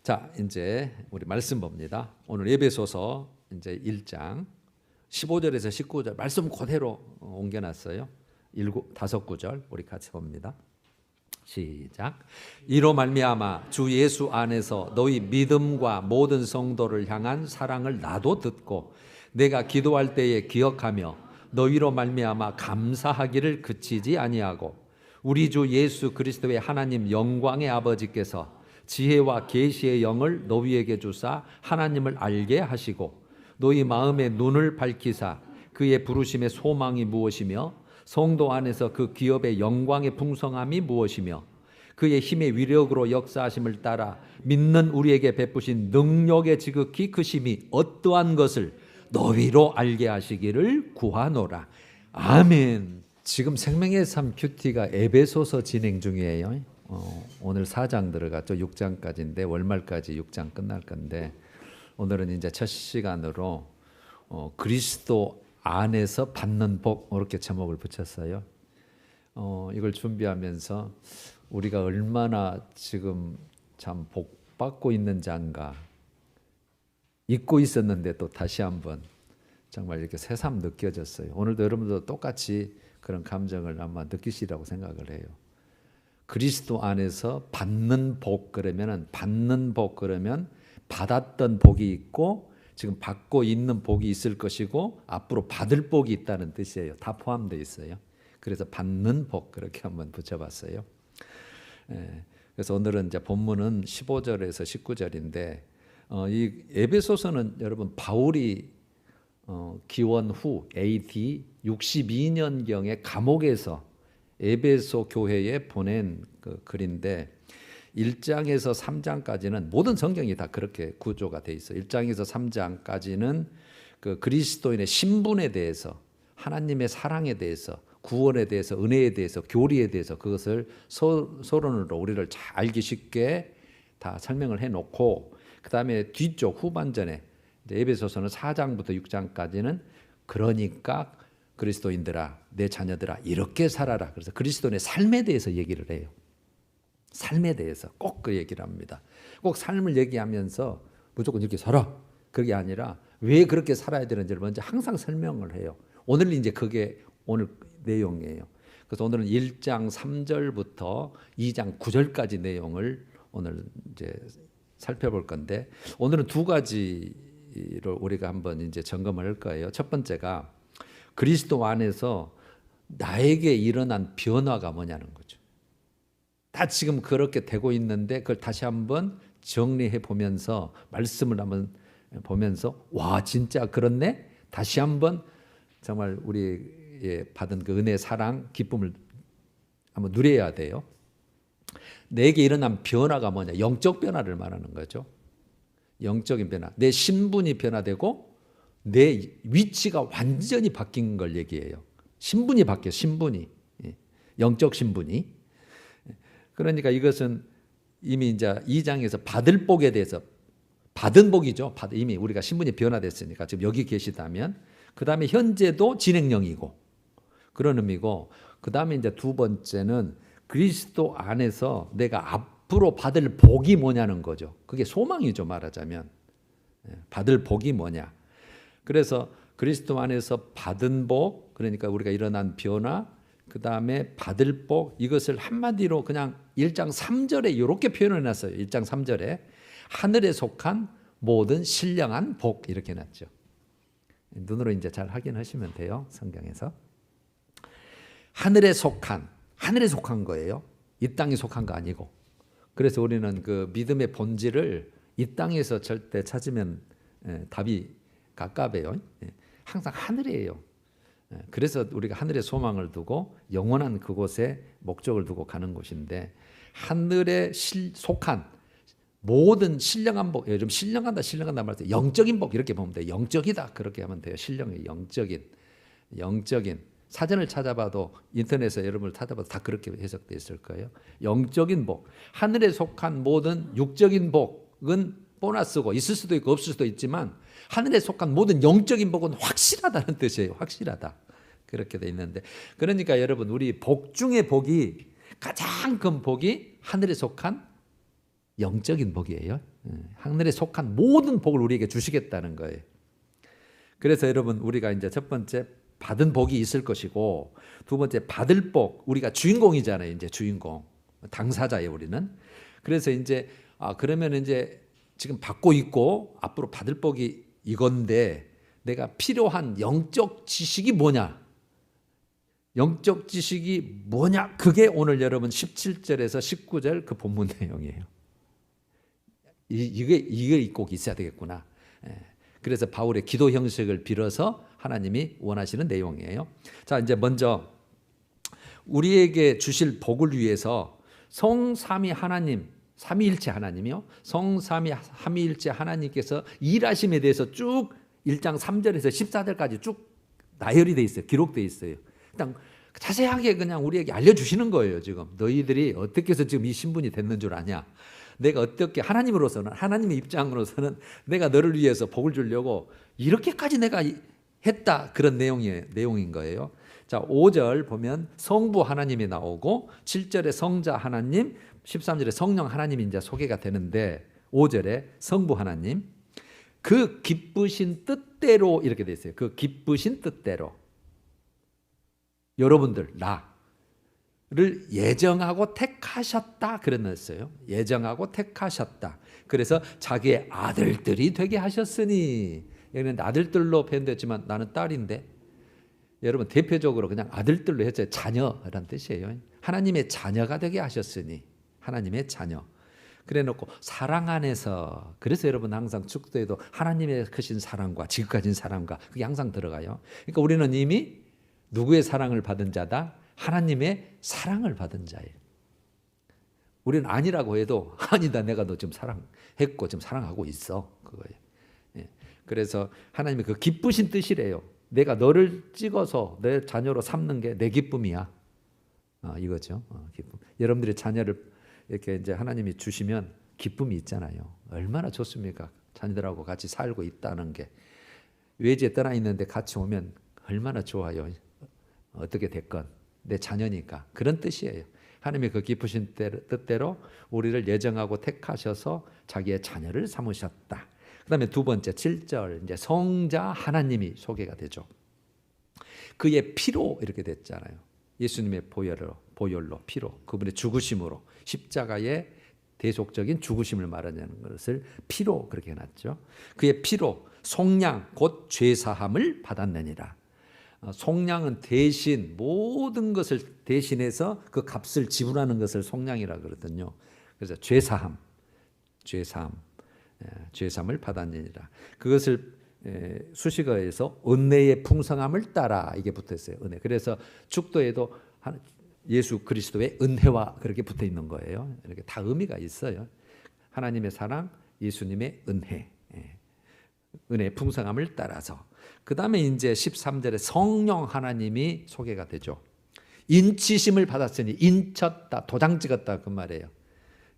자, 이제 우리 말씀 봅니다. 오늘 에베소서 이제 1장 15절에서 19절 말씀 그대로 옮겨놨어요. 5구절 우리 같이 봅니다. 시작. 이로 말미암아 주 예수 안에서 너희 믿음과 모든 성도를 향한 사랑을 나도 듣고 내가 기도할 때에 기억하며 너희로 말미암아 감사하기를 그치지 아니하고 우리 주 예수 그리스도의 하나님 영광의 아버지께서 지혜와 계시의 영을 너희에게 주사 하나님을 알게 하시고 너희 마음의 눈을 밝히사 그의 부르심의 소망이 무엇이며 성도 안에서 그 기업의 영광의 풍성함이 무엇이며 그의 힘의 위력으로 역사하심을 따라 믿는 우리에게 베푸신 능력의 지극히 크심이 어떠한 것을 너희로 알게 하시기를 구하노라. 아멘. 지금 생명의 삶 큐티가 에베소서 진행 중이에요. 오늘 4장 들어갔죠. 6장까지인데 월말까지 6장 끝날 건데 오늘은 이제 첫 시간으로 그리스도 안에서 받는 복 이렇게 제목을 붙였어요. 이걸 준비하면서 우리가 얼마나 지금 참 복 받고 있는 자인가 잊고 있었는데 또 다시 한번 정말 이렇게 새삼 느껴졌어요. 오늘도 여러분도 똑같이 그런 감정을 아마 느끼시라고 생각을 해요. 그리스도 안에서 받는 복 그러면 받았던 복이 있고 지금 받고 있는 복이 있을 것이고 앞으로 받을 복이 있다는 뜻이에요. 다 포함되어 있어요. 그래서 받는 복 그렇게 한번 붙여봤어요. 그래서 오늘은 이제 본문은 15절에서 19절인데 이 에베소서는 여러분 바울이 기원 후 AD 62년경에 감옥에서 에베소 교회에 보낸 그 글인데 1장에서 3장까지는 모든 성경이 다 그렇게 구조가 돼 있어요. 1장에서 3장까지는 그 그리스도인의 신분에 대해서 하나님의 사랑에 대해서 구원에 대해서 은혜에 대해서 교리에 대해서 그것을 서론으로 우리를 잘 알기 쉽게 다 설명을 해놓고 그 다음에 뒤쪽 후반전에 에베소서는 4장부터 6장까지는 그러니까 그리스도인들아 내 자녀들아 이렇게 살아라. 그래서 그리스도인의 삶에 대해서 얘기를 해요. 삶에 대해서 꼭 그 얘기를 합니다. 꼭 삶을 얘기하면서 무조건 이렇게 살아. 그게 아니라 왜 그렇게 살아야 되는지를 먼저 항상 설명을 해요. 오늘 이제 그게 오늘 내용이에요. 그래서 오늘은 1장 3절부터 2장 9절까지 내용을 오늘 이제 살펴볼 건데 오늘은 두 가지를 우리가 한번 이제 점검을 할 거예요. 첫 번째가 그리스도 안에서 나에게 일어난 변화가 뭐냐는 거죠. 다 지금 그렇게 되고 있는데 그걸 다시 한번 정리해 보면서 말씀을 한번 보면서 와 진짜 그렇네. 다시 한번 정말 우리 받은 그 은혜, 사랑, 기쁨을 한번 누려야 돼요. 내게 일어난 변화가 뭐냐? 영적 변화를 말하는 거죠. 영적인 변화. 내 신분이 변화되고 내 위치가 완전히 바뀐 걸 얘기해요. 신분이 바뀌어, 신분이. 영적 신분이. 그러니까 이것은 이미 이제 2장에서 받을 복에 대해서 받은 복이죠. 이미 우리가 신분이 변화됐으니까 지금 여기 계시다면 그 다음에 현재도 진행형이고 그런 의미고 그 다음에 이제 두 번째는 그리스도 안에서 내가 앞으로 받을 복이 뭐냐는 거죠. 그게 소망이죠. 말하자면 받을 복이 뭐냐. 그래서 그리스도 안에서 받은 복 그러니까 우리가 일어난 변화 그 다음에 받을 복 이것을 한마디로 그냥 1장 3절에 이렇게 표현해놨어요. 1장 3절에 하늘에 속한 모든 신령한 복 이렇게 해놨죠. 눈으로 이제 잘 확인하시면 돼요. 성경에서 하늘에 속한 거예요. 이 땅에 속한 거 아니고. 그래서 우리는 그 믿음의 본질을 이 땅에서 절대 찾으면 답이 가깝해요. 항상 하늘이에요. 그래서 우리가 하늘에 소망을 두고 영원한 그곳에 목적을 두고 가는 곳인데 하늘에 속한 모든 신령한 복, 요즘 신령한다 말할 때 영적인 복 이렇게 보면 돼요. 영적이다 그렇게 하면 돼요. 신령이 영적인 사전을 찾아봐도 인터넷에 여러분을 찾아봐도 다 그렇게 해석되어 있을 거예요. 영적인 복, 하늘에 속한 모든 육적인 복은 보너스고 있을 수도 있고 없을 수도 있지만 하늘에 속한 모든 영적인 복은 확실하다는 뜻이에요. 확실하다. 그렇게 돼 있는데 그러니까 여러분 우리 복 중에 복이 가장 큰 복이 하늘에 속한 영적인 복이에요. 하늘에 속한 모든 복을 우리에게 주시겠다는 거예요. 그래서 여러분 우리가 이제 첫 번째 받은 복이 있을 것이고, 두 번째 받을 복, 우리가 주인공이잖아요. 이제 주인공, 당사자예요 우리는. 그래서 이제 그러면 이제 지금 받고 있고 앞으로 받을 복이 이건데, 내가 필요한 영적 지식이 뭐냐? 영적 지식이 뭐냐? 그게 오늘 여러분 17절에서 19절 그 본문 내용이에요. 이게 꼭 있어야 되겠구나. 그래서 바울의 기도 형식을 빌어서 하나님이 원하시는 내용이에요. 자, 이제 먼저 우리에게 주실 복을 위해서 성삼위 하나님, 삼위일체 하나님이요, 성삼위일체 하나님께서 일하심에 대해서 쭉 1장 3절에서 14절까지 쭉 나열이 돼 있어요. 기록돼 있어요. 일단 자세하게 그냥 우리에게 알려주시는 거예요. 지금 너희들이 어떻게 해서 지금 이 신분이 됐는 줄 아냐? 내가 어떻게 하나님으로서는, 하나님의 입장으로서는 내가 너를 위해서 복을 주려고 이렇게까지 내가 했다, 그런 내용인 거예요. 자, 5절 보면 성부 하나님이 나오고 7절에 성자 하나님, 13절에 성령 하나님이 이제 소개가 되는데, 5절에 성부 하나님, 그 기쁘신 뜻대로 이렇게 돼 있어요. 그 기쁘신 뜻대로 여러분들 나를 예정하고 택하셨다, 그랬어요. 예정하고 택하셨다. 그래서 자기의 아들들이 되게 하셨으니, 여기는 아들들로 표현됐지만 나는 딸인데, 여러분 대표적으로 그냥 아들들로 했어요. 자녀라는 뜻이에요. 하나님의 자녀가 되게 하셨으니, 하나님의 자녀. 그래 놓고 사랑 안에서, 그래서 여러분 항상 축도에도 하나님의 크신 사랑과 지극하신 사랑과 그게 항상 들어가요. 그러니까 우리는 이미 누구의 사랑을 받은 자다? 하나님의 사랑을 받은 자예요. 우리는 아니라고 해도 아니다, 내가 너 지금 사랑했고 지금 사랑하고 있어, 그거예요. 예. 그래서 하나님의 그 기쁘신 뜻이래요. 내가 너를 찍어서 내 자녀로 삼는 게 내 기쁨이야. 이거죠. 기쁨. 여러분들의 자녀를 이렇게 이제 하나님이 주시면 기쁨이 있잖아요. 얼마나 좋습니까? 자녀들하고 같이 살고 있다는 게. 외지에 떠나 있는데 같이 오면 얼마나 좋아요. 어떻게 됐건 내 자녀니까. 그런 뜻이에요. 하나님의 그 기쁘신 뜻대로 우리를 예정하고 택하셔서 자기의 자녀를 삼으셨다. 그 다음에 두 번째 7절 이제 성자 하나님이 소개가 되죠. 그의 피로 이렇게 됐잖아요. 예수님의 보혈로 피로, 그분의 죽으심으로, 십자가의 대속적인 죽으심을 말하는 것을 피로 그렇게 해놨죠. 그의 피로 속량 곧 죄사함을 받았느니라. 속량은 대신, 모든 것을 대신해서 그 값을 지불하는 것을 속량이라 그러거든요. 그래서 죄사함을 받았느니라. 그것을 수식어에서 은혜의 풍성함을 따라 이게 붙어있어요. 은혜. 그래서 축도에도 예수 그리스도의 은혜와 그렇게 붙어 있는 거예요. 이렇게 다 의미가 있어요. 하나님의 사랑, 예수님의 은혜, 은혜의 풍성함을 따라서. 그 다음에 이제 13절에 성령 하나님이 소개가 되죠. 인치심을 받았으니, 인쳤다, 도장 찍었다, 그 말이에요.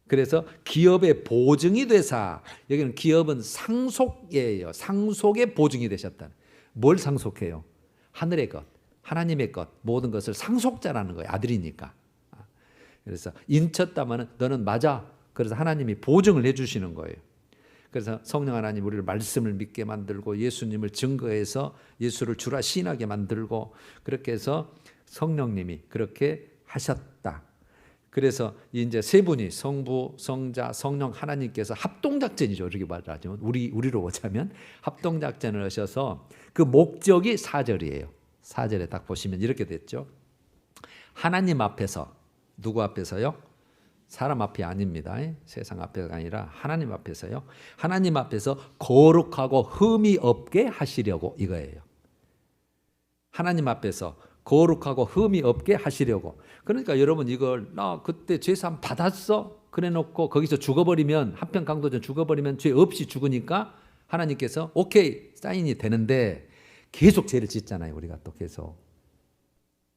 그래서 기업의 보증이 되사, 여기는 기업은 상속이에요. 상속의 보증이 되셨다. 뭘 상속해요? 하늘의 것, 하나님의 것, 모든 것을 상속자라는 거예요. 아들이니까. 그래서 인쳤다면 너는 맞아. 그래서 하나님이 보증을 해주시는 거예요. 그래서 성령 하나님 우리를 말씀을 믿게 만들고 예수님을 증거해서 예수를 주라 시인하게 만들고, 그렇게 해서 성령님이 그렇게 하셨다. 그래서 이제 세 분이 성부, 성자, 성령 하나님께서 합동작전이죠. 이렇게 말하죠. 우리로 보자면 합동작전을 하셔서 그 목적이 4절이에요. 4절에 딱 보시면 이렇게 됐죠. 하나님 앞에서, 누구 앞에서요? 사람 앞이 아닙니다. 세상 앞에가 아니라 하나님 앞에서요. 하나님 앞에서 거룩하고 흠이 없게 하시려고, 이거예요. 하나님 앞에서 거룩하고 흠이 없게 하시려고. 그러니까 여러분 이걸 나 그때 죄사함 받았어? 그래 놓고 거기서 죽어버리면, 한편 강도전 죽어버리면 죄 없이 죽으니까 하나님께서 오케이 사인이 되는데, 계속 죄를 짓잖아요. 우리가 또 계속.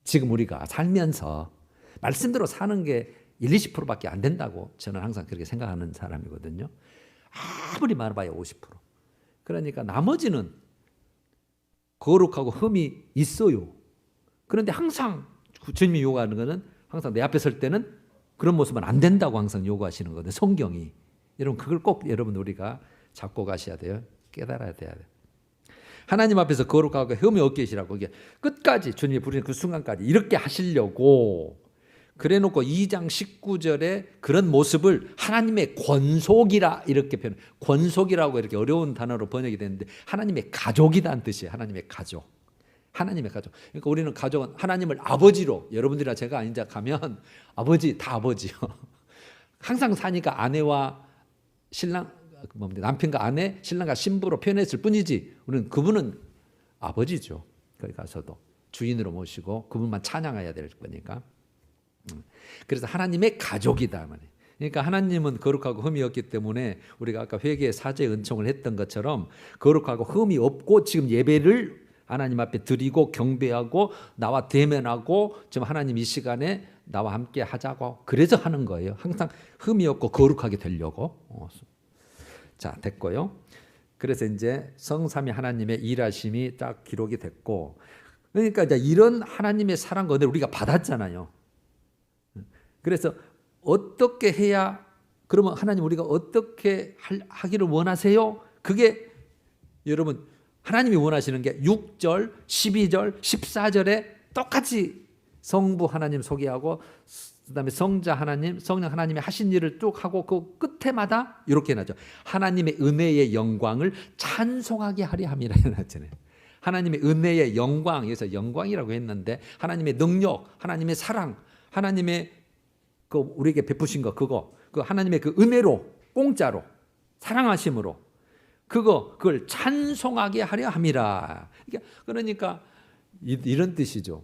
지금 우리가 살면서 말씀대로 사는 게 1-20%밖에 안 된다고 저는 항상 그렇게 생각하는 사람이거든요. 아무리 많아봐야 50%. 그러니까 나머지는 거룩하고 흠이 있어요. 그런데 항상 주님이 요구하는 것은, 항상 내 앞에 설 때는 그런 모습은 안 된다고 항상 요구하시는 거거든요. 성경이. 여러분 그걸 꼭 여러분 우리가 잡고 가셔야 돼요. 깨달아야 돼요. 하나님 앞에서 거룩하고 흠이 없게 하시라고 이게 끝까지 주님이 부르는 그 순간까지 이렇게 하시려고 그래놓고 2장 19절에 그런 모습을 하나님의 권속이라 이렇게 표현. 권속이라고 이렇게 어려운 단어로 번역이 되는데 하나님의 가족이라는 뜻이에요. 하나님의 가족. 하나님의 가족. 그러니까 우리는 가족은 하나님을 아버지로 여러분들이나 제가 아닌 자 가면 아버지 다 아버지요. 항상 사니까 아내와 신랑 남편과 아내, 신랑과 신부로 표현했을 뿐이지 우리는 그분은 아버지죠. 거기 가서도 주인으로 모시고 그분만 찬양해야 될 거니까. 그래서 하나님의 가족이다. 그러니까 하나님은 거룩하고 흠이 없기 때문에 우리가 아까 회개의 사죄 은총을 했던 것처럼 거룩하고 흠이 없고 지금 예배를 하나님 앞에 드리고 경배하고 나와 대면하고 지금 하나님 이 시간에 나와 함께 하자고 그래서 하는 거예요. 항상 흠이 없고 거룩하게 되려고. 자, 됐고요. 그래서 이제 성삼위 하나님의 일하심이 딱 기록이 됐고, 그러니까 이제 이런 하나님의 사랑과 은혜를 우리가 받았잖아요. 그래서 어떻게 해야, 그러면 하나님 우리가 어떻게 하기를 원하세요? 그게 여러분 하나님이 원하시는 게 6절, 12절, 14절에 똑같이 성부 하나님 소개하고 그다음에 성자 하나님, 성령 하나님의 하신 일을 쭉 하고 그 끝에마다 이렇게 해놨죠. 하나님의 은혜의 영광을 찬송하게 하려 함이라 해놨잖아요. 하나님의 은혜의 영광, 여기서 영광이라고 했는데 하나님의 능력, 하나님의 사랑, 하나님의 그 우리에게 베푸신 거 그거, 그 하나님의 그 은혜로 공짜로 사랑하심으로 그걸 찬송하게 하려 함이라. 그러니까 이런 뜻이죠.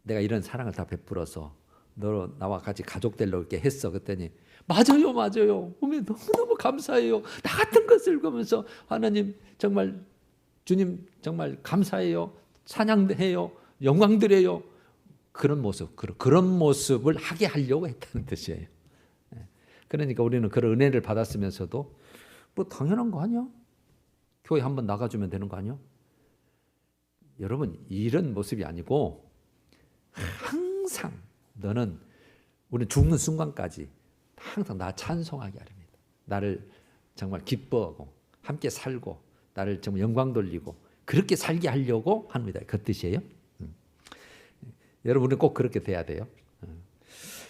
내가 이런 사랑을 다 베풀어서 너 나와 같이 가족 되려고 이렇게 했어. 그랬더니 맞아요. 너무너무 감사해요. 나 같은 것을 보면서 하나님 정말 주님 정말 감사해요. 찬양해요. 영광 드려요. 그런 모습을 하게 하려고 했다는 뜻이에요. 그러니까 우리는 그런 은혜를 받았으면서도 뭐 당연한 거 아니야? 교회 한번 나가주면 되는 거 아니야? 여러분 이런 모습이 아니고 항상 너는 우리는 죽는 순간까지 항상 나 찬송하게 하렵니다. 나를 정말 기뻐하고 함께 살고 나를 정말 영광 돌리고 그렇게 살게 하려고 합니다. 그 뜻이에요. 여러분은 꼭 그렇게 돼야 돼요.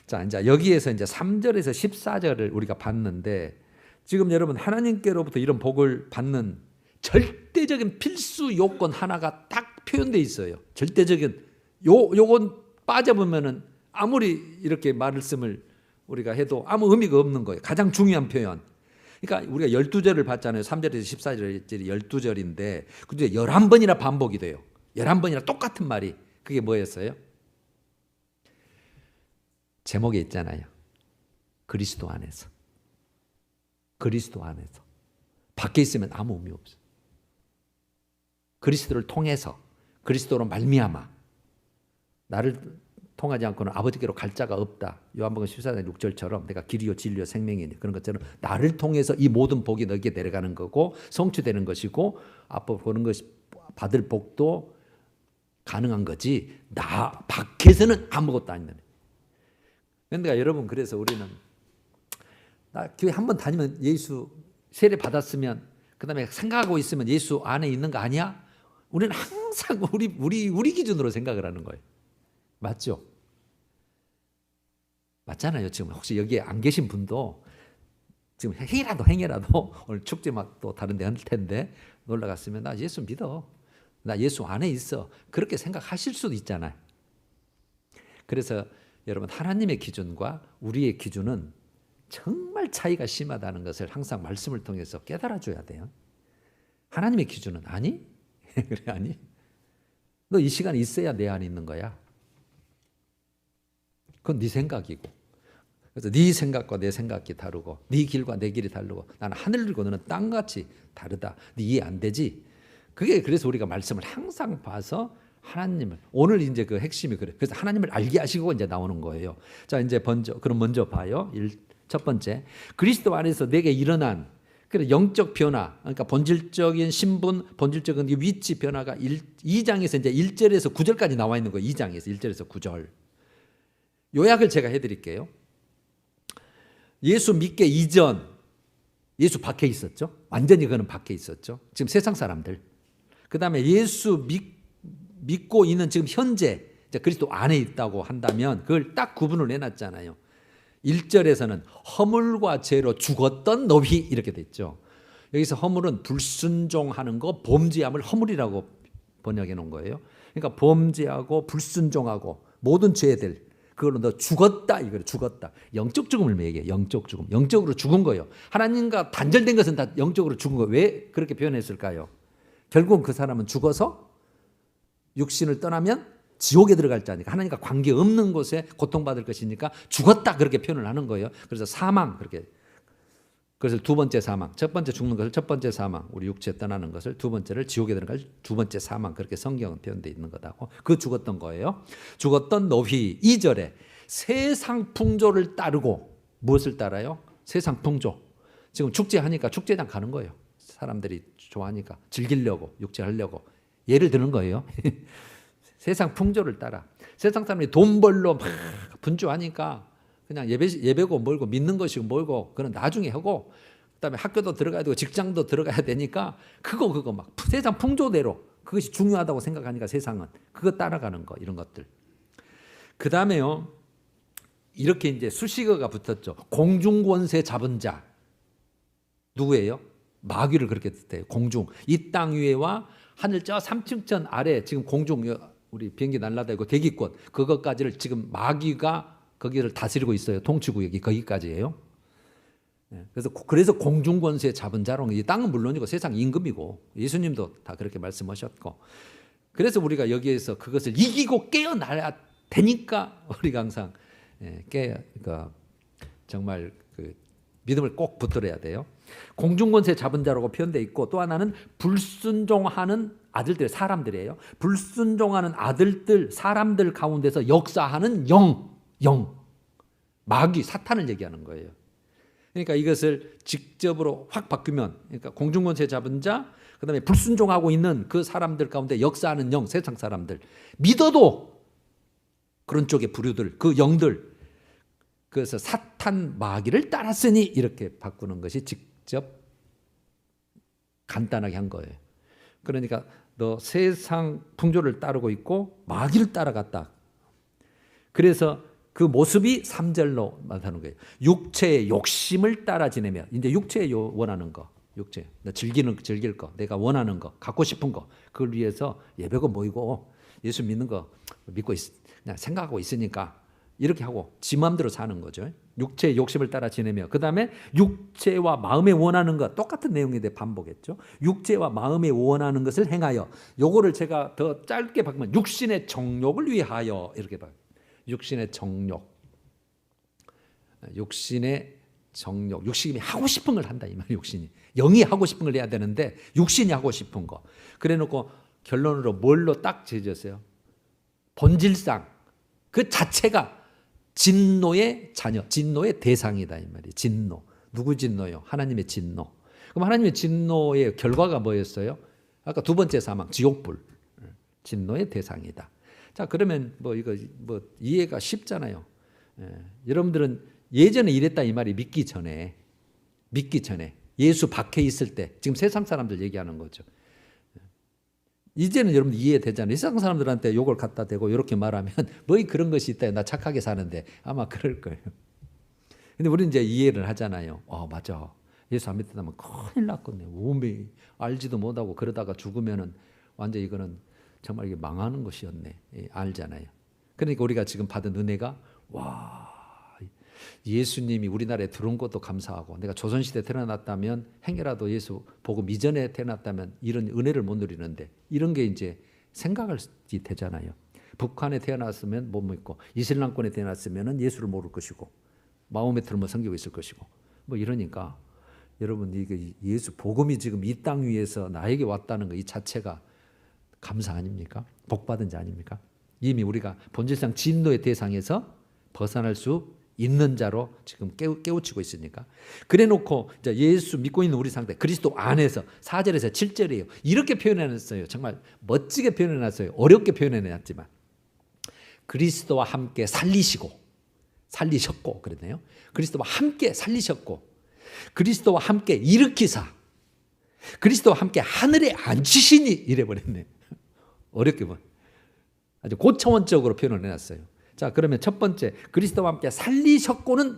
자, 이제 여기에서 이제 3절에서 14절을 우리가 봤는데 지금 여러분 하나님께로부터 이런 복을 받는 절대적인 필수 요건 하나가 딱 표현되어 있어요. 절대적인 요건 빠져보면은 아무리 이렇게 말씀을 우리가 해도 아무 의미가 없는 거예요. 가장 중요한 표현. 그러니까 우리가 12절을 봤잖아요. 3절에서 14절이 12절인데 근데 11번이나 반복이 돼요. 11번이나 똑같은 말이. 그게 뭐였어요? 제목에 있잖아요. 그리스도 안에서. 그리스도 안에서. 밖에 있으면 아무 의미 없어요. 그리스도를 통해서 그리스도로 말미암아 나를 통하지 않고는 아버지께로 갈 자가 없다. 요한복음 14장 6절처럼 내가 길이요 진리요 생명이니 그런 것처럼 나를 통해서 이 모든 복이 너에게 내려가는 거고 성취되는 것이고 앞으로 보는 것이 받을 복도 가능한 거지 나 밖에서는 아무것도 아니다. 그런데 여러분 그래서 우리는 나 교회 한번 다니면 예수 세례 받았으면 그다음에 생각하고 있으면 예수 안에 있는 거 아니야? 우리는 항상 우리 기준으로 생각을 하는 거예요. 맞죠? 맞잖아요. 지금 혹시 여기에 안 계신 분도 지금 행여라도 오늘 축제 막 또 다른 데 할 텐데 놀러 갔으면 나 예수 믿어. 나 예수 안에 있어. 그렇게 생각하실 수도 있잖아요. 그래서 여러분 하나님의 기준과 우리의 기준은 정말 차이가 심하다는 것을 항상 말씀을 통해서 깨달아 줘야 돼요. 하나님의 기준은 아니? 그래 아니? 너 이 시간에 있어야 내 안에 있는 거야. 그건 네 생각이고. 그래서 네 생각과 내 생각이 다르고 네 길과 내 길이 다르고 나는 하늘이고 너는 땅같이 다르다. 네 이해 안 되지? 그게 그래서 우리가 말씀을 항상 봐서 하나님을 오늘 이제 그 핵심이 그래. 그래서 하나님을 알게 하시고 이제 나오는 거예요. 자 이제 먼저 봐요. 첫 번째 그리스도 안에서 내게 일어난 그래 영적 변화, 그러니까 본질적인 신분, 본질적인 위치 변화가 2장에서 이제 1절에서 9절까지 나와 있는 거예요. 2장에서 1절에서 9절. 요약을 제가 해드릴게요. 예수 믿기 이전 예수 밖에 있었죠. 완전히 그는 밖에 있었죠. 지금 세상 사람들. 그 다음에 예수 믿고 있는 지금 현재 그리스도 안에 있다고 한다면 그걸 딱 구분을 해놨잖아요. 1절에서는 허물과 죄로 죽었던 너희 이렇게 됐죠. 여기서 허물은 불순종하는 거, 범죄함을 허물이라고 번역해 놓은 거예요. 그러니까 범죄하고 불순종하고 모든 죄들 그걸로 너 죽었다 이거를 죽었다. 영적 죽음을 얘기해요. 영적 죽음. 영적으로 죽은 거예요. 하나님과 단절된 것은 다 영적으로 죽은 거예요. 왜 그렇게 표현했을까요? 결국은 그 사람은 죽어서 육신을 떠나면 지옥에 들어갈 자니까 하나님과 관계없는 곳에 고통받을 것이니까 죽었다 그렇게 표현을 하는 거예요. 그래서 사망 그렇게 그것을 두 번째 사망, 첫 번째 죽는 것을 첫 번째 사망, 우리 육체 떠나는 것을 두 번째를 지옥에 들어갈 두 번째 사망 그렇게 성경은 표현되어 있는 거다고. 그 죽었던 거예요. 죽었던 너희 2절에 세상 풍조를 따르고 무엇을 따라요? 세상 풍조. 지금 축제하니까 축제장 가는 거예요. 사람들이 좋아하니까 즐기려고 육체하려고 예를 드는 거예요. 세상 풍조를 따라. 세상 사람들이 돈 벌러 막 분주하니까 그냥 예배고 멀고 믿는 것이고 멀고 그건 나중에 하고 그다음에 학교도 들어가야 되고 직장도 들어가야 되니까 그거 막 세상 풍조대로 그것이 중요하다고 생각하니까 세상은 그거 따라가는 거 이런 것들. 그다음에요. 이렇게 이제 수식어가 붙었죠. 공중권세 잡은 자. 누구예요? 마귀를 그렇게 뜻해요. 공중. 이 땅 위에와 하늘 저 3층천 아래 지금 공중 우리 비행기 날아다니고 대기권 그것까지를 지금 마귀가 거기를 다스리고 있어요. 통치구역이 거기까지예요. 그래서 공중권세 잡은 자로 이 땅은 물론이고 세상 임금이고 예수님도 다 그렇게 말씀하셨고 그래서 우리가 여기에서 그것을 이기고 깨어나야 되니까 우리가 항상 그러니까 정말 그 믿음을 꼭 붙들어야 돼요. 공중권세 잡은 자라고 표현되어 있고 또 하나는 불순종하는 아들들 사람들이에요. 불순종하는 아들들 사람들 가운데서 역사하는 영 마귀 사탄을 얘기하는 거예요. 그러니까 이것을 직접으로 확 바꾸면 그러니까 공중권세 잡은 자 그다음에 불순종하고 있는 그 사람들 가운데 역사하는 영 세상 사람들 믿어도 그런 쪽의 부류들 그 영들 그래서 사탄 마귀를 따랐으니 이렇게 바꾸는 것이 직접 간단하게 한 거예요. 그러니까 너 세상 풍조를 따르고 있고 마귀를 따라갔다. 그래서 그 모습이 3절로 나타나는 거예요. 육체의 욕심을 따라 지내며 이제 육체의 원하는 거, 육체, 즐길 거, 내가 원하는 거, 갖고 싶은 거, 그걸 위해서 예배고 모이고 예수 믿는 거 믿고 그냥 생각하고 있으니까 이렇게 하고 지 마음대로 사는 거죠. 육체의 욕심을 따라 지내며 그 다음에 육체와 마음에 원하는 것 똑같은 내용에 대해 반복했죠. 육체와 마음에 원하는 것을 행하여 요거를 제가 더 짧게 바꾸면 육신의 정욕을 위하여 이렇게 봐요. 육신의 정욕, 육신이 하고 싶은 걸 한다 이 말이에요. 육신이 영이 하고 싶은 걸 해야 되는데 육신이 하고 싶은 거. 그래놓고 결론으로 뭘로 딱 지어졌어요? 본질상 그 자체가 진노의 자녀, 진노의 대상이다 이 말이에요. 진노. 누구 진노요? 하나님의 진노. 그럼 하나님의 진노의 결과가 뭐였어요? 아까 두 번째 사망, 지옥불. 진노의 대상이다. 자, 그러면 이거 이해가 쉽잖아요. 여러분들은 예전에 이랬다 이 말이 믿기 전에 예수 밖에 있을 때 지금 세상 사람들 얘기하는 거죠. 이제는 여러분 이해되잖아요. 세상 사람들한테 욕을 갖다 대고 이렇게 말하면 그런 것이 있다. 나 착하게 사는데 아마 그럴 거예요. 근데 우리는 이제 이해를 하잖아요. 맞아. 예수 안 믿는다면 큰일 났겠네. 몸이 알지도 못하고 그러다가 죽으면은 완전 이거는 정말 이게 망하는 것이었네. 알잖아요. 그러니까 우리가 지금 받은 은혜가 예수님이 우리나라에 들어온 것도 감사하고 내가 조선시대에 태어났다면 행여라도 예수 복음 이전에 태어났다면 이런 은혜를 못 누리는데 이런 게 이제 생각이 되잖아요. 북한에 태어났으면 못 믿고 이슬람권에 태어났으면 예수를 모를 것이고 마음에 들면 섬기고 있을 것이고 이러니까 여러분 이게 예수 복음이 지금 이 땅 위에서 나에게 왔다는 거 이 자체가 감사 아닙니까? 복받은 자 아닙니까? 이미 우리가 본질상 진노의 대상에서 벗어날 수 있는 자로 지금 깨우치고 있으니까. 그래놓고 이제 예수 믿고 있는 우리 상태 그리스도 안에서 4절에서 7절이에요. 이렇게 표현해놨어요. 정말 멋지게 표현해놨어요. 어렵게 표현해놨지만 그리스도와 함께 살리셨고 그랬네요. 그리스도와 함께 살리셨고 그리스도와 함께 일으키사 그리스도와 함께 하늘에 앉히시니 이래버렸네. 어렵게 보면 아주 고차원적으로 표현을 해놨어요. 자, 그러면 첫 번째 그리스도와 함께 살리셨고는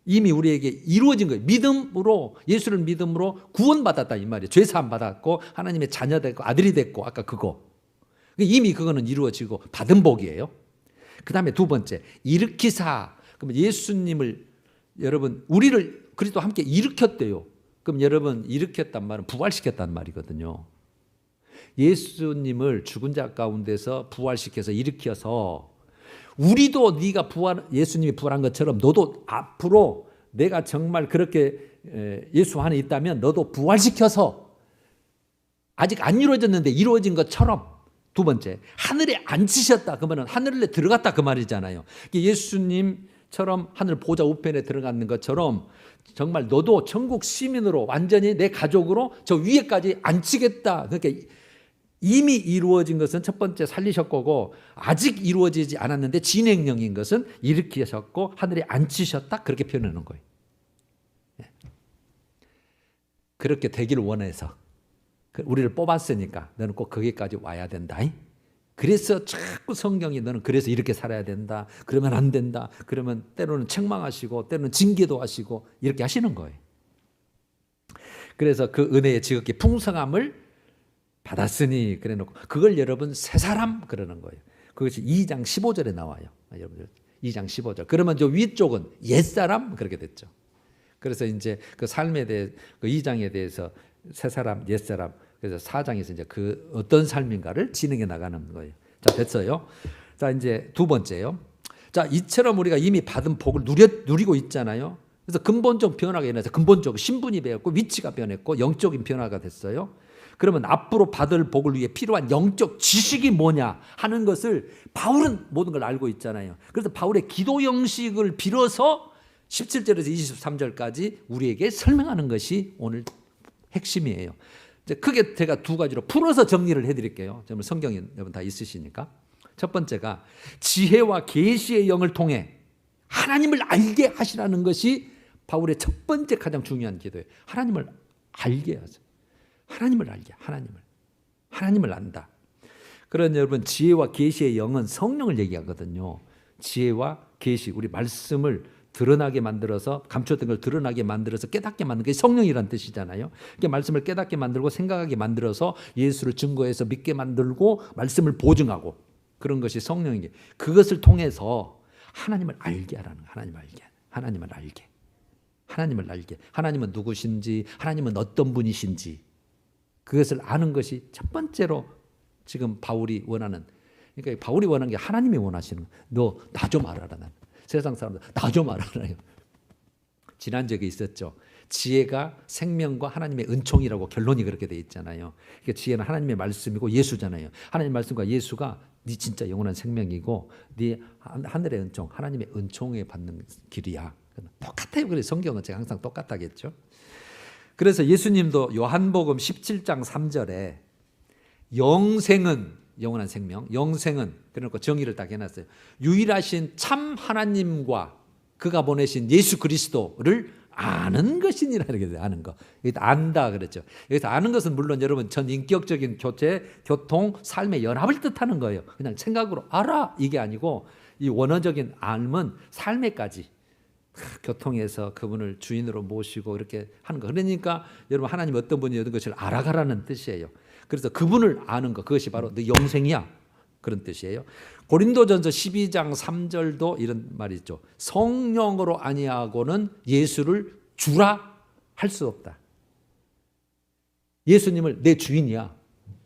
이미 우리에게 이루어진 거예요. 믿음으로, 예수를 믿음으로 구원받았다 이 말이에요. 죄사함 받았고 하나님의 자녀 됐고 아들이 됐고, 아까 그거 이미 그거는 이루어지고 받은 복이에요. 그 다음에 두 번째 일으키사. 그럼 예수님을, 여러분 우리를 그리스도와 함께 일으켰대요. 그럼 여러분 일으켰단 말은 부활시켰단 말이거든요. 예수님을 죽은 자 가운데서 부활시켜서 일으켜서 우리도 네가 예수님이 부활한 것처럼 너도 앞으로 내가 정말 그렇게 예수 안에 있다면 너도 부활시켜서 아직 안 이루어졌는데 이루어진 것처럼. 두 번째 하늘에 앉히셨다. 그러면 하늘에 들어갔다 그 말이잖아요. 예수님처럼 하늘 보좌 우편에 들어가는 것처럼 정말 너도 천국 시민으로 완전히 내 가족으로 저 위에까지 앉히겠다. 그러니까 이미 이루어진 것은 첫 번째 살리셨고 아직 이루어지지 않았는데 진행형인 것은 일으키셨고 하늘에 앉히셨다. 그렇게 표현하는 거예요. 그렇게 되기를 원해서 우리를 뽑았으니까 너는 꼭 거기까지 와야 된다. 그래서 자꾸 성경이 너는 그래서 이렇게 살아야 된다. 그러면 안 된다. 그러면 때로는 책망하시고 때로는 징계도 하시고 이렇게 하시는 거예요. 그래서 그 은혜의 지극히 풍성함을 받았으니 그래 놓고 그걸 여러분 새 사람 그러는 거예요. 그것이 2장 15절에 나와요. 여러분들 2장 15절. 그러면 저 위쪽은 옛사람 그렇게 됐죠. 그래서 이제 그 삶에 대해 그 2장에 대해서 새 사람, 옛사람. 그래서 4장에서 이제 그 어떤 삶인가를 진행해 나가는 거예요. 자, 됐어요. 자, 이제 두 번째요. 자, 이처럼 우리가 이미 받은 복을 누리고 있잖아요. 그래서 근본적 변화가 일어나서 근본적 신분이 배웠고 위치가 변했고 영적인 변화가 됐어요. 그러면 앞으로 받을 복을 위해 필요한 영적 지식이 뭐냐 하는 것을 바울은 모든 걸 알고 있잖아요. 그래서 바울의 기도 형식을 빌어서 17절에서 23절까지 우리에게 설명하는 것이 오늘 핵심이에요. 이제 크게 제가 두 가지로 풀어서 정리를 해드릴게요. 정말 성경이 여러분 다 있으시니까. 첫 번째가 지혜와 계시의 영을 통해 하나님을 알게 하시라는 것이 바울의 첫 번째 가장 중요한 기도예요. 하나님을 알게 하세요. 하나님을 알게, 하나님을 안다. 그런 여러분 지혜와 계시의 영은 성령을 얘기하거든요. 지혜와 계시, 우리 말씀을 드러나게 만들어서 감췄던 걸 드러나게 만들어서 깨닫게 만드는 게 성령이란 뜻이잖아요. 그러니까 말씀을 깨닫게 만들고 생각하게 만들어서 예수를 증거해서 믿게 만들고 말씀을 보증하고 그런 것이 성령이게. 그것을 통해서 하나님을 알게 하라는 거예요. 하나님을 알게. 하나님은 누구신지, 하나님은 어떤 분이신지 그것을 아는 것이 첫 번째로 지금 바울이 원하는, 그러니까 바울이 원하는 게 하나님이 원하시는 거예요. 너 나 좀 알아라. 세상 사람들 나 좀 알아라요. 지난 적이 있었죠. 지혜가 생명과 하나님의 은총이라고 결론이 그렇게 돼 있잖아요. 그러니까 지혜는 하나님의 말씀이고 예수잖아요. 하나님의 말씀과 예수가 네 진짜 영원한 생명이고 네 하늘의 은총, 하나님의 은총에 받는 길이야. 똑같아요. 그래서 성경은 제가 항상 똑같다겠죠. 그래서 예수님도 요한복음 17장 3절에 영생은, 영원한 생명, 영생은 그러니까 정의를 딱 해놨어요. 유일하신 참 하나님과 그가 보내신 예수 그리스도를 아는 것이니라 이렇게 돼요. 아는 거. 여기서 안다 그랬죠. 여기서 아는 것은 물론 여러분 전 인격적인 교체, 교통, 삶의 연합을 뜻하는 거예요. 그냥 생각으로 알아 이게 아니고 이 원어적인 알은 삶에까지 교통에서 그분을 주인으로 모시고 이렇게 하는 거. 그러니까 여러분 하나님 어떤 분이 어떤 것을 알아가라는 뜻이에요. 그래서 그분을 아는 거, 그것이 바로 너 영생이야 그런 뜻이에요. 고린도전서 12장 3절도 이런 말이 있죠. 성령으로 아니하고는 예수를 주라 할 수 없다. 예수님을 내 주인이야.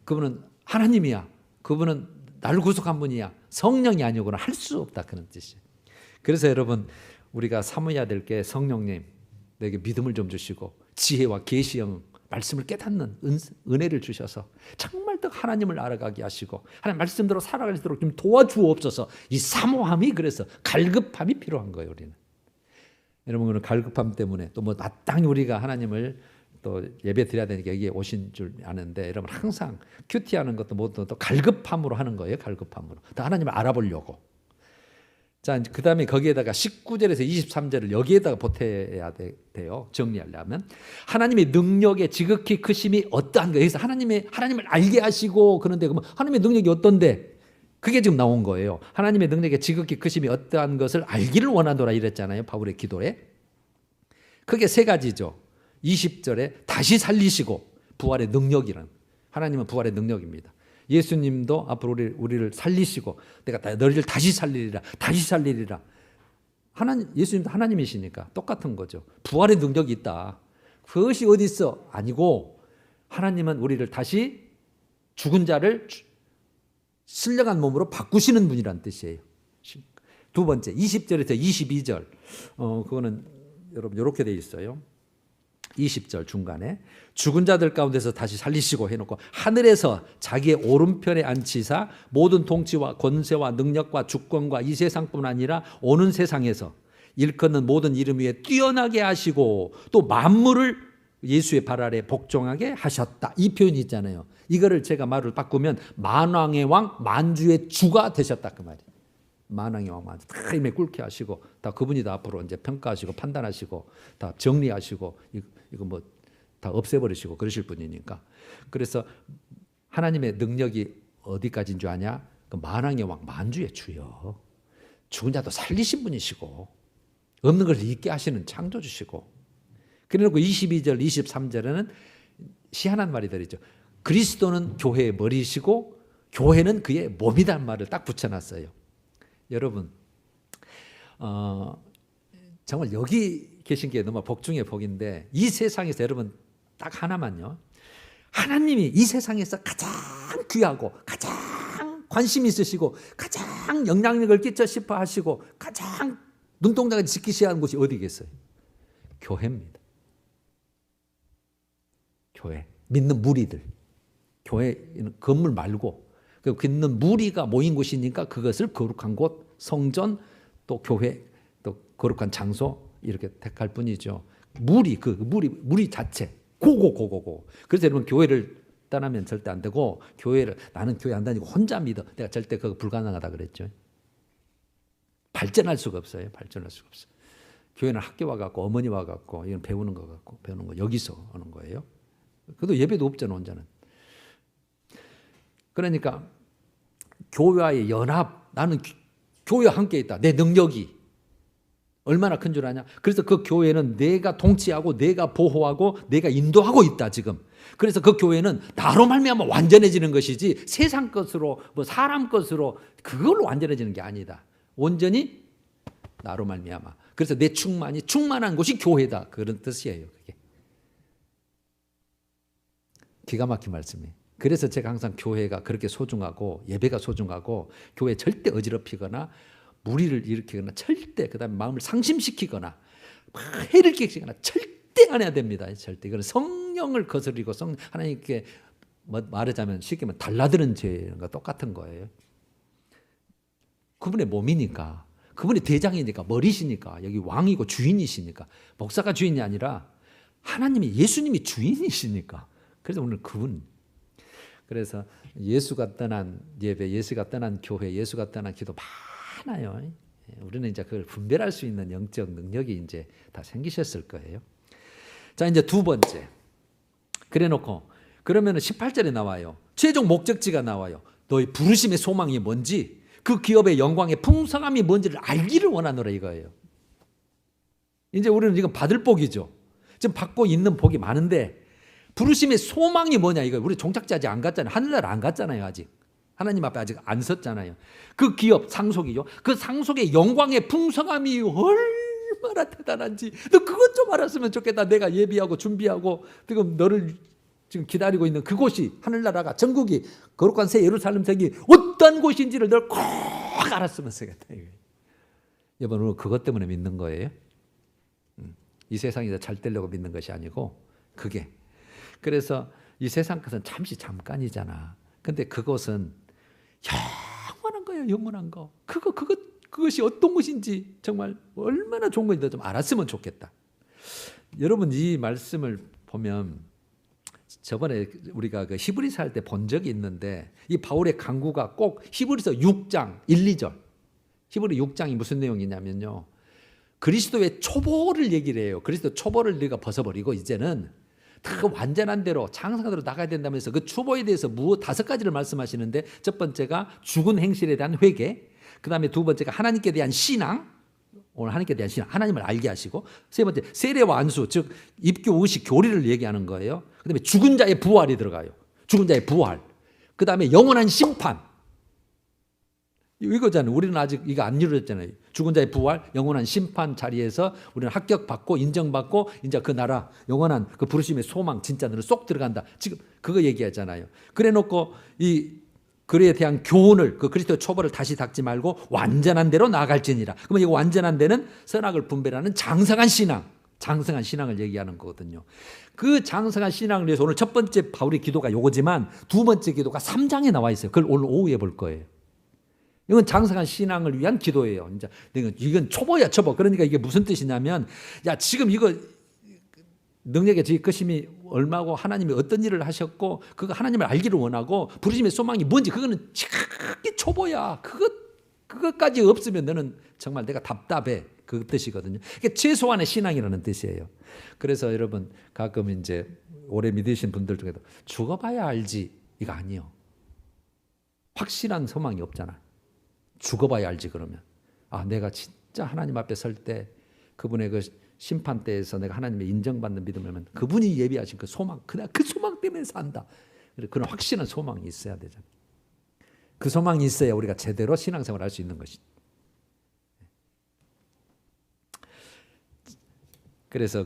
그분은 하나님이야. 그분은 나를 구속한 분이야. 성령이 아니고는 할 수 없다 그런 뜻이에요. 그래서 여러분 우리가 사모해야 될 게 성령님 내게 믿음을 좀 주시고 지혜와 계시형 말씀을 깨닫는 은혜를 주셔서 정말 더 하나님을 알아가게 하시고 하나님 말씀대로 살아갈 수 있도록 좀 도와주옵소서. 이 사모함이 그래서 갈급함이 필요한 거예요. 우리는 여러분 오늘 갈급함 때문에 또 뭐 마땅히 우리가 하나님을 또 예배 드려야 되니까 여기에 오신 줄 아는데 여러분 항상 큐티하는 것도 뭐또 갈급함으로 하는 거예요. 갈급함으로 더 하나님을 알아보려고. 자, 그 다음에 거기에다가 19절에서 23절을 여기에다가 보태야 돼요. 정리하려면. 하나님의 능력의 지극히 크심이 어떠한 거예요. 그래서 하나님을 알게 하시고 그런데 그러면 하나님의 능력이 어떤데? 그게 지금 나온 거예요. 하나님의 능력의 지극히 크심이 어떠한 것을 알기를 원하노라 이랬잖아요. 바울의 기도에. 그게 세 가지죠. 20절에 다시 살리시고 부활의 능력이란. 하나님은 부활의 능력입니다. 예수님도 앞으로 우리를 살리시고 내가 너희를 다시 살리리라. 다시 살리리라. 예수님도 하나님이시니까 똑같은 거죠. 부활의 능력이 있다. 그것이 어디 있어? 아니고 하나님은 우리를 다시 죽은 자를 신령한 몸으로 바꾸시는 분이란 뜻이에요. 두 번째 20절에서 22절 그거는 여러분 이렇게 돼 있어요. 20절 중간에 죽은 자들 가운데서 다시 살리시고 해놓고 하늘에서 자기의 오른편에 앉히사 모든 통치와 권세와 능력과 주권과 이 세상뿐 아니라 오는 세상에서 일컫는 모든 이름 위에 뛰어나게 하시고 또 만물을 예수의 발 아래 복종하게 하셨다. 이 표현이 있잖아요. 이거를 제가 말을 바꾸면 만왕의 왕 만주의 주가 되셨다 그 말이에요. 만왕의 왕 만주 다 힘에 꿇게 하시고 다 그분이 다 앞으로 이제 평가하시고 판단하시고 다 정리하시고 이거 뭐 다 없애버리시고 그러실 분이니까. 그래서 하나님의 능력이 어디까지인 줄 아냐? 그 만왕의 왕 만주의 주요. 죽은 자도 살리신 분이시고 없는 것을 있게 하시는 창조주시고. 그래놓고 22절 23절에는 희한한 말이 들어있죠. 그리스도는 교회의 머리이시고 교회는 그의 몸이란 말을 딱 붙여놨어요. 여러분 정말 여기 계신 게 너무 복 중에 복인데 이 세상에서 여러분 딱 하나만요. 하나님이 이 세상에서 가장 귀하고 가장 관심 있으시고 가장 영향력을 끼쳐 싶어 하시고 가장 눈동자가 지키셔야 하는 곳이 어디겠어요? 교회입니다. 교회. 믿는 무리들. 교회는 건물 말고 그 믿는 무리가 모인 곳이니까 그것을 거룩한 곳, 성전, 또 교회, 또 거룩한 장소 이렇게 택할 뿐이죠. 무리 자체 고고. 그래서 여러분 교회를 떠나면 절대 안 되고 나는 교회 안 다니고 혼자 믿어. 내가 절대 그거 불가능하다 그랬죠. 발전할 수가 없어요. 발전할 수가 없어요. 교회는 학교 와갖고 어머니 와갖고 이건 배우는 거 갖고 배우는 거 여기서 하는 거예요. 그래도 예배도 없잖아 혼자는. 그러니까 교회와의 연합, 나는 교회와 함께 있다. 내 능력이 얼마나 큰 줄 아냐? 그래서 그 교회는 내가 통치하고 내가 보호하고 내가 인도하고 있다 지금. 그래서 그 교회는 나로 말미암아 완전해지는 것이지 세상 것으로 뭐 사람 것으로 그걸로 완전해지는 게 아니다. 온전히 나로 말미암아. 그래서 내 충만한 곳이 교회다. 그런 뜻이에요. 그게. 기가 막힌 말씀이에요. 그래서 제가 항상 교회가 그렇게 소중하고 예배가 소중하고 교회 절대 어지럽히거나 무리를 일으키거나 절대 그다음에 마음을 상심시키거나 해를 끼치거나 절대 안 해야 됩니다. 절대. 이건 성령을 거스리고 하나님께 말하자면 쉽게 말하면 달라드는 죄가 똑같은 거예요. 그분의 몸이니까 그분이 대장이니까 머리시니까 여기 왕이고 주인이시니까 목사가 주인이 아니라 하나님이 예수님이 주인이시니까 그래서 오늘 그분 그래서 예수가 떠난 예배, 예수가 떠난 교회, 예수가 떠난 기도 많아요. 우리는 이제 그걸 분별할 수 있는 영적 능력이 이제 다 생기셨을 거예요. 자, 이제 두 번째. 그래 놓고 그러면은 18절에 나와요. 최종 목적지가 나와요. 너의 부르심의 소망이 뭔지, 그 기업의 영광의 풍성함이 뭔지를 알기를 원하노라 이거예요. 이제 우리는 지금 받을 복이죠. 지금 받고 있는 복이 많은데 부르심의 소망이 뭐냐 이거. 우리 종착지 아직 안 갔잖아요. 하늘나라 안 갔잖아요. 아직. 하나님 앞에 아직 안 섰잖아요. 그 기업 상속이죠. 그 상속의 영광의 풍성함이 얼마나 대단한지 너 그것 좀 알았으면 좋겠다. 내가 예비하고 준비하고 지금 너를 지금 기다리고 있는 그곳이 하늘나라가 전국이 거룩한 새 예루살렘 성이 어떤 곳인지를 널 꼭 알았으면 좋겠다. 여러분 오늘 그것 때문에 믿는 거예요. 이 세상에서 잘 되려고 믿는 것이 아니고 그게. 그래서 이 세상 것은 잠깐이잖아. 근데 그것은 영원한 거예요. 영원한 거. 그것이 어떤 것인지 정말 얼마나 좋은 건지 좀 알았으면 좋겠다. 여러분 이 말씀을 보면 저번에 우리가 그 히브리서 할 때 본 적이 있는데 이 바울의 강구가 꼭 히브리서 6장 1, 2절 히브리 6장이 무슨 내용이냐면요, 그리스도의 초보를 얘기를 해요. 그리스도 초보를 우리가 벗어버리고 이제는 다 완전한 대로 장성대로 나가야 된다면서 그 초보에 대해서 무엇 5가지를 말씀하시는데, 첫 번째가 죽은 행실에 대한 회개, 그 다음에 두 번째가 하나님께 대한 신앙, 오늘 하나님께 대한 신앙, 하나님을 알게 하시고, 세 번째 세례와 안수, 즉 입교, 의식, 교리를 얘기하는 거예요. 그 다음에 죽은 자의 부활이 들어가요. 죽은 자의 부활. 그 다음에 영원한 심판. 이거잖아요. 우리는 아직 이거 안 이루어졌잖아요. 죽은 자의 부활, 영원한 심판 자리에서 우리는 합격받고 인정받고 이제 그 나라, 영원한 그 부르심의 소망, 진짜 너는 쏙 들어간다. 지금 그거 얘기하잖아요. 그래 놓고 이 그에 대한 교훈을, 그 그리스도의 초보를 다시 닦지 말고 완전한 대로 나아갈지니라. 그러면 이 완전한 데는 선악을 분별하는 장성한 신앙, 장성한 신앙을 얘기하는 거거든요. 그 장성한 신앙을 위해서 오늘 첫 번째 바울의 기도가 요거지만 두 번째 기도가 3장에 나와 있어요. 그걸 오늘 오후에 볼 거예요. 이건 장성한 신앙을 위한 기도예요. 이제 이건 초보야, 초보. 그러니까 이게 무슨 뜻이냐면, 야, 지금 이거 능력의 지극하심이 얼마고 하나님이 어떤 일을 하셨고 그거 하나님을 알기를 원하고 부르심의 소망이 뭔지 그거는 지극히 초보야. 그것까지 없으면 너는 정말 내가 답답해. 그 뜻이거든요. 이게 최소한의 신앙이라는 뜻이에요. 그래서 여러분 가끔 이제 오래 믿으신 분들 중에도 죽어봐야 알지, 이거 아니요. 확실한 소망이 없잖아. 죽어봐야 알지. 그러면 내가 진짜 하나님 앞에 설 때 그분의 그 심판 때에서 내가 하나님의 인정받는 믿음을 하면 그분이 예비하신 그 소망, 그냥 그 소망 때문에 산다. 그런 확실한 소망이 있어야 되잖아요. 그 소망이 있어야 우리가 제대로 신앙생활을 할 수 있는 것이죠. 그래서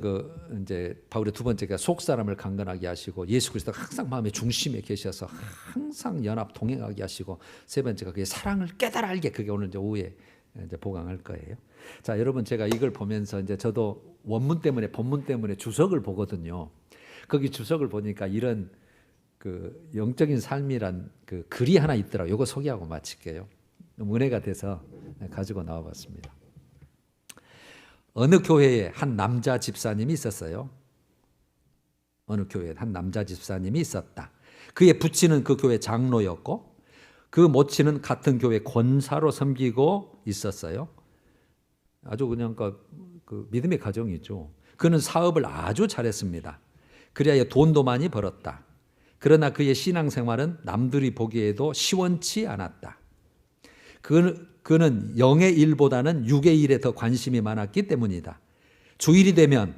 이제 바울의 두 번째가 속 사람을 강건하게 하시고 예수 그리스도가 항상 마음의 중심에 계셔서 항상 연합 동행하게 하시고, 세 번째가 그의 사랑을 깨달아 알게, 그게 오늘 이제 오후에 이제 보강할 거예요. 자, 여러분 제가 이걸 보면서 이제 저도 원문 때문에 본문 때문에 주석을 보거든요. 거기 주석을 보니까 이런 그 영적인 삶이란 그 글이 하나 있더라고요. 이거 소개하고 마칠게요. 은혜가 돼서 가지고 나와봤습니다. 어느 교회에 한 남자 집사님이 있었어요. 어느 교회에 한 남자 집사님이 있었다. 그의 부친은 그 교회 장로였고 그 모친은 같은 교회 권사로 섬기고 있었어요. 아주 그냥 그 믿음의 가정이죠. 그는 사업을 아주 잘했습니다. 그래야 돈도 많이 벌었다. 그러나 그의 신앙생활은 남들이 보기에도 시원치 않았다. 그는 영의 일보다는 육의 일에 더 관심이 많았기 때문이다. 주일이 되면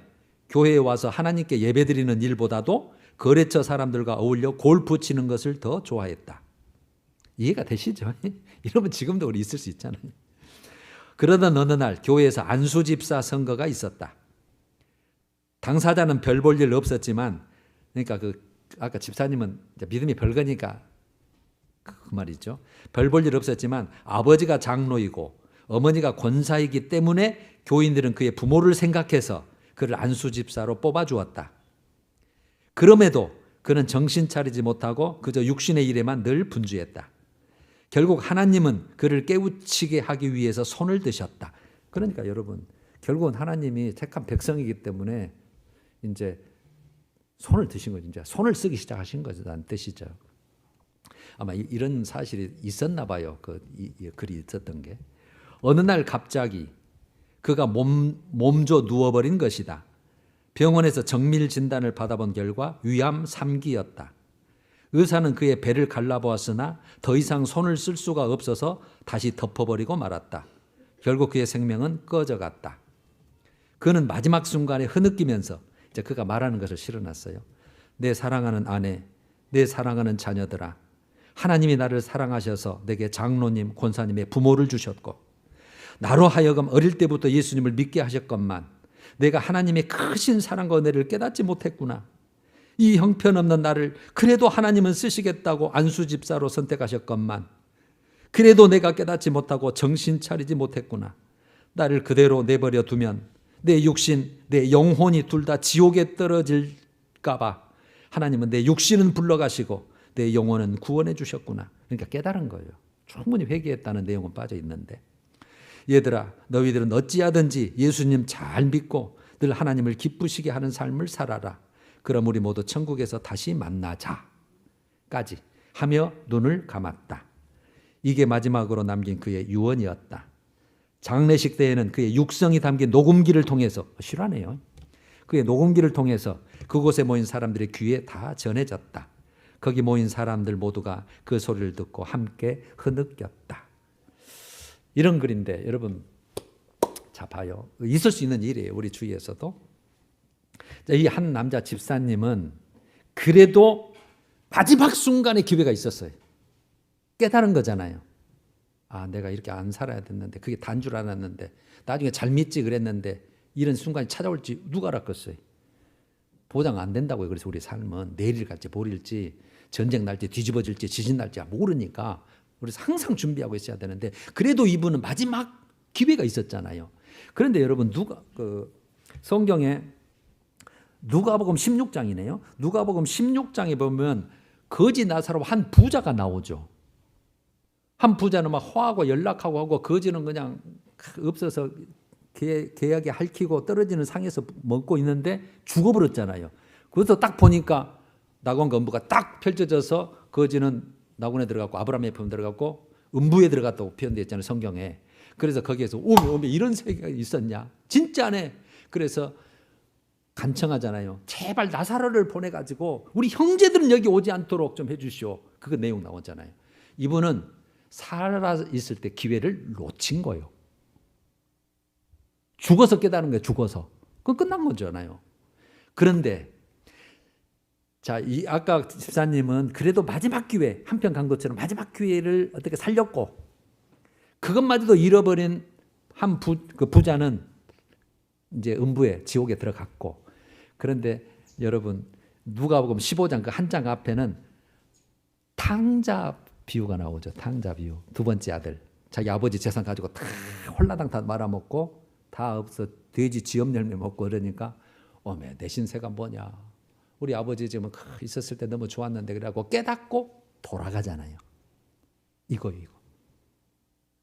교회에 와서 하나님께 예배드리는 일보다도 거래처 사람들과 어울려 골프 치는 것을 더 좋아했다. 이해가 되시죠? 이러면 지금도 우리 있을 수 있잖아요. 그러던 어느 날 교회에서 안수집사 선거가 있었다. 당사자는 별 볼 일 없었지만, 그러니까 아까 집사님은 믿음이 별거니까 그 말이죠. 별 볼 일 없었지만 아버지가 장로이고 어머니가 권사이기 때문에 교인들은 그의 부모를 생각해서 그를 안수집사로 뽑아주었다. 그럼에도 그는 정신 차리지 못하고 그저 육신의 일에만 늘 분주했다. 결국 하나님은 그를 깨우치게 하기 위해서 손을 드셨다. 그러니까 여러분, 결국은 하나님이 택한 백성이기 때문에 이제 손을 드신 거죠. 이제 손을 쓰기 시작하신 거라는 뜻이죠. 아마 이런 사실이 있었나 봐요. 이 글이 있었던 게. 어느 날 갑자기 그가 몸져 누워버린 것이다. 병원에서 정밀 진단을 받아본 결과 위암 3기였다. 의사는 그의 배를 갈라보았으나 더 이상 손을 쓸 수가 없어서 다시 덮어버리고 말았다. 결국 그의 생명은 꺼져갔다. 그는 마지막 순간에 흐느끼면서 이제 그가 말하는 것을 실어놨어요. 내 사랑하는 아내, 내 사랑하는 자녀들아, 하나님이 나를 사랑하셔서 내게 장로님, 권사님의 부모를 주셨고 나로 하여금 어릴 때부터 예수님을 믿게 하셨건만 내가 하나님의 크신 사랑과 은혜를 깨닫지 못했구나. 이 형편없는 나를 그래도 하나님은 쓰시겠다고 안수집사로 선택하셨건만 그래도 내가 깨닫지 못하고 정신 차리지 못했구나. 나를 그대로 내버려 두면 내 육신, 내 영혼이 둘 다 지옥에 떨어질까 봐 하나님은 내 육신은 불러가시고 내 영혼은 구원해 주셨구나. 그러니까 깨달은 거예요. 충분히 회개했다는 내용은 빠져 있는데, 얘들아, 너희들은 어찌하든지 예수님 잘 믿고 늘 하나님을 기쁘시게 하는 삶을 살아라. 그럼 우리 모두 천국에서 다시 만나자까지 하며 눈을 감았다. 이게 마지막으로 남긴 그의 유언이었다. 장례식 때에는 그의 육성이 담긴 녹음기를 통해서, 실화네요. 그의 녹음기를 통해서 그곳에 모인 사람들의 귀에 다 전해졌다. 거기 모인 사람들 모두가 그 소리를 듣고 함께 흐느꼈다. 이런 글인데 여러분, 자 봐요. 있을 수 있는 일이에요. 우리 주위에서도. 이 한 남자 집사님은 그래도 마지막 순간에 기회가 있었어요. 깨달은 거잖아요. 아, 내가 이렇게 안 살아야 됐는데, 그게 단 줄 알았는데, 나중에 잘 믿지 그랬는데 이런 순간이 찾아올지 누가 알았겠어요. 보장 안 된다고요. 그래서 우리 삶은 내일 갈지 모레일지, 전쟁 날지 뒤집어질지 지진 날지 모르니까 그래서 항상 준비하고 있어야 되는데, 그래도 이분은 마지막 기회가 있었잖아요. 그런데 여러분, 성경에 누가복음 16장이네요. 누가복음 16장에 보면 거지 나사로 한 부자가 나오죠. 한 부자는 막 화하고 연락하고 하고, 거지는 그냥 없어서 계약에 핥히고 떨어지는 상에서 먹고 있는데 죽어버렸잖아요. 그래서 딱 보니까 낙원과 음부가 딱 펼쳐져서 거지는 낙원에 들어갔고 아브라함의 품 들어갔고 음부에 들어갔다고 표현되어 있잖아요, 성경에. 그래서 거기에서 오메 이런 세계가 있었냐, 진짜네. 그래서 간청하잖아요. 제발 나사로를 보내가지고 우리 형제들은 여기 오지 않도록 좀 해주시오. 그거 내용 나오잖아요. 이분은 살아있을 때 기회를 놓친 거예요. 죽어서 깨달은 거예요. 죽어서. 그건 끝난 거잖아요. 그런데 자, 아까 집사님은 그래도 마지막 기회, 한편 간 것처럼 마지막 기회를 어떻게 살렸고, 그것마저도 잃어버린 그 부자는 이제 음부에, 지옥에 들어갔고. 그런데 여러분, 누가복음 15장 그 한 장 앞에는 탕자 비유가 나오죠. 탕자 비유. 두 번째 아들, 자기 아버지 재산 가지고 다 홀라당 다 말아먹고 다 없어 돼지 지엄 열매 먹고, 그러니까 어메 내 신세가 뭐냐, 우리 아버지 지금 있었을 때 너무 좋았는데, 그래갖고 깨닫고 돌아가잖아요. 이거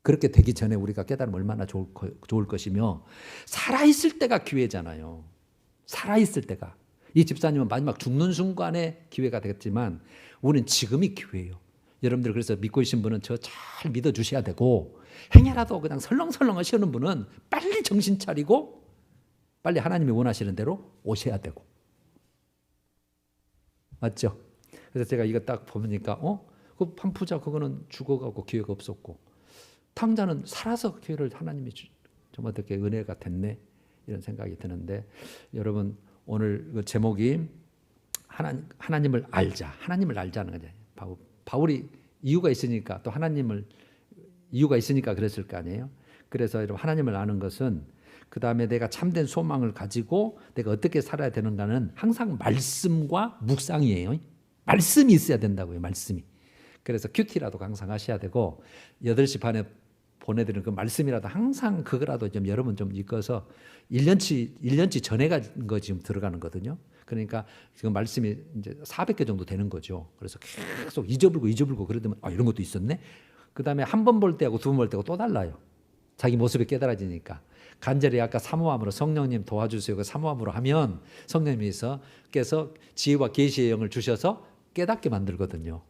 그렇게 되기 전에 우리가 깨달으면 얼마나 좋을 것이며, 살아있을 때가 기회잖아요. 살아있을 때가. 이 집사님은 마지막 죽는 순간에 기회가 되겠지만 우리는 지금이 기회예요. 여러분들 그래서 믿고 계신 분은 저 잘 믿어주셔야 되고, 행여라도 그냥 설렁설렁 하시는 분은 빨리 정신 차리고 빨리 하나님이 원하시는 대로 오셔야 되고. 맞죠? 그래서 제가 이거 딱 보니까 그 판부자 그거는 죽어가고 기회가 없었고, 탕자는 살아서 기회를 하나님이 좀 어떻게 은혜가 됐네, 이런 생각이 드는데, 여러분 오늘 그 제목이 하나님을 알자, 하나님을 알자는 거죠. 바울이 이유가 있으니까, 또 하나님을 이유가 있으니까 그랬을 거 아니에요. 그래서 여러분, 하나님을 아는 것은 그 다음에 내가 참된 소망을 가지고 내가 어떻게 살아야 되는가는 항상 말씀과 묵상이에요. 말씀이 있어야 된다고요. 말씀이. 그래서 큐티라도 항상 하셔야 되고, 8시 반에 보내드리는 그 말씀이라도 항상 그거라도 좀 여러분 좀 읽어서 1년치 전에 간 거 지금 들어가는 거거든요. 그러니까 지금 말씀이 이제 400개 정도 되는 거죠. 그래서 계속 잊어불고 그러면 이런 것도 있었네. 그 다음에 한 번 볼 때하고 두 번 볼 때하고 또 달라요. 자기 모습이 깨달아지니까. 간절히 아까 사모함으로 성령님 도와주세요, 그 사모함으로 하면 성령님께서 지혜와 계시의 영을 주셔서 깨닫게 만들거든요.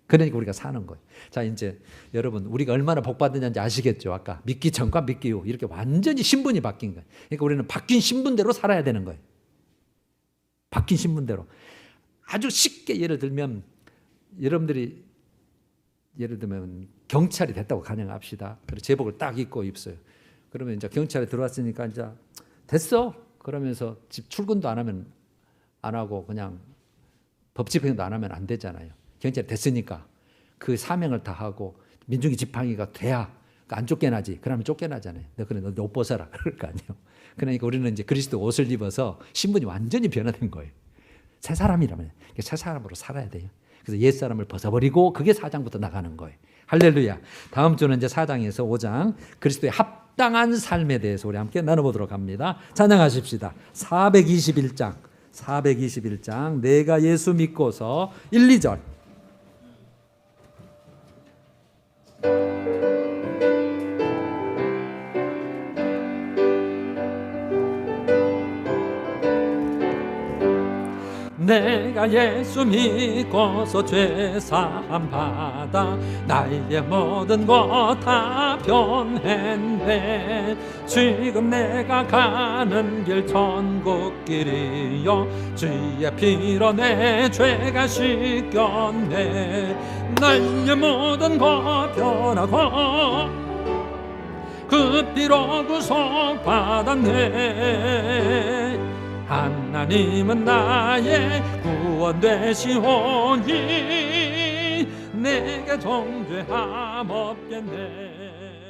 그러니까 우리가 사는 거예요. 자, 이제 여러분 우리가 얼마나 복 받느냐인지 아시겠죠? 아까 믿기 전과 믿기 후 이렇게 완전히 신분이 바뀐 거예요. 그러니까 우리는 바뀐 신분대로 살아야 되는 거예요. 바뀐 신분대로. 아주 쉽게 예를 들면, 여러분들이 예를 들면 경찰이 됐다고 가정합시다. 그리고 제복을 딱 입고 입어요. 그러면 이제 경찰에 들어왔으니까 이제 됐어. 그러면서 집 출근도 안 하고 그냥 법 집행도 안 하면 안 되잖아요. 경찰이 됐으니까 그 사명을 다하고 민중이 지팡이가 돼야 안 쫓겨나지. 그러면 쫓겨나잖아요. 그래 너 옷 벗어라 그럴 거 아니에요. 그러니까 우리는 이제 그리스도 옷을 입어서 신분이 완전히 변화된 거예요. 새 사람이라면 새 사람으로 살아야 돼요. 그래서 옛 사람을 벗어버리고, 그게 4장부터 나가는 거예요. 할렐루야. 다음 주는 이제 4장에서 5장 그리스도의 합당한 삶에 대해서 우리 함께 나눠보도록 합니다. 찬양하십시다. 421장 내가 예수 믿고서 1, 2절. 내가 예수 믿고서 죄사함 받아 나의 모든 것 다 변했네. 지금 내가 가는 길 천국길이요 주의 피로 내 죄가 씻겼네. 나의 모든 것 변하고 그 피로 구속받았네. 하나님은 나의 구원 되시오니 내게 정죄함 없겠네.